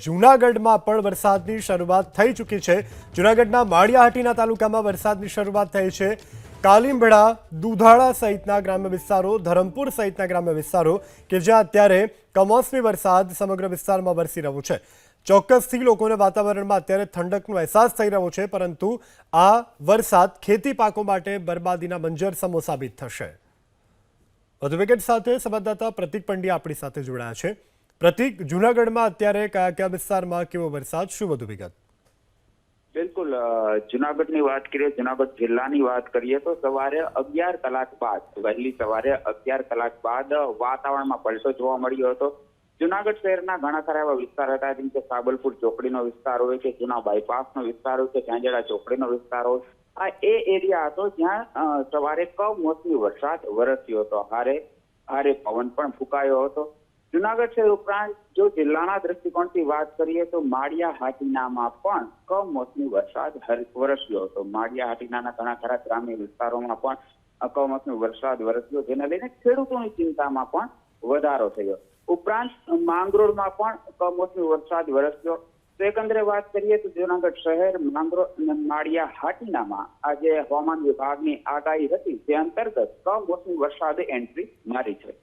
જૂનાગઢમાં પણ વરસાદની શરૂઆત થઈ ચૂકી છે। જૂનાગઢના માળિયાહાટીના તાલુકામાં વરસાદની શરૂઆત થઈ છે। કાલિંબડા, દુધાળા સહિતના ગ્રામ્ય વિસ્તારો, ધરમપુર સહિતના ગ્રામ્ય વિસ્તારો કે જ્યાં અત્યારે કમોસમી વરસાદ સમગ્ર વિસ્તારમાં વરસી રહ્યો છે। ચોક્કસથી લોકોને વાતાવરણમાં અત્યારે ઠંડકનો અહેસાસ થઈ રહ્યો છે, પરંતુ આ વરસાદ ખેતી પાકો માટે બરબાદીના મંજર સમો સાબિત થશે। વધુ વિગત સાથે સંવાદદાતા પ્રતિક પંડ્યા આપણી સાથે જોડાયા છે। પ્રતિક, જૂનાગઢમાં અત્યારે કયા કયા વિસ્તારમાં કેવો વરસાદ, શું વધુ વિગત? બિલકુલ, જૂનાગઢની વાત કરીએ, જૂનાગઢ જિલ્લાની વાત કરીએ તો સવારે 11 કલાક બાદ, વહેલી સવારે 11 કલાક બાદ વાતાવરણમાં પલટો જોવા મળ્યો હતો। જૂનાગઢ શહેરના ઘણા ખરા એવા વિસ્તાર હતા, જેમ કે સાબલપુર ચોકડીનો વિસ્તાર હોય કે જૂના બાયપાસનો વિસ્તાર હોય કે ચાંજેડા ચોકડીનો વિસ્તાર હોય, આ એ એરિયા હતો જ્યાં સવારે કમોસમી વરસાદ વરસ્યો હતો। હારે પવન પણ ફૂંકાયો હતો। જૂનાગઢ શહેર ઉપરાંત જો જિલ્લાના દ્રષ્ટિકોણથી વાત કરીએ તો માળિયાહાટીનામાં પણ કમોસમી વરસાદ વરસ્યો હતો। માળિયાહાટીનાના ઘણા ખરા ગ્રામ્ય વિસ્તારોમાં પણ કમોસમી વરસાદ વરસ્યો, જેને લઈને ખેડૂતોની ચિંતામાં પણ વધારો થયો। ઉપરાંત માંગરોળમાં પણ કમોસમી વરસાદ વરસ્યો। તો એકંદરે વાત કરીએ તો જૂનાગઢ શહેર, માંગરોળ અને માળિયાહાટીનામાં આજે હવામાન વિભાગની આગાહી હતી, તે અંતર્ગત કમોસમી વરસાદે એન્ટ્રી મારી છે।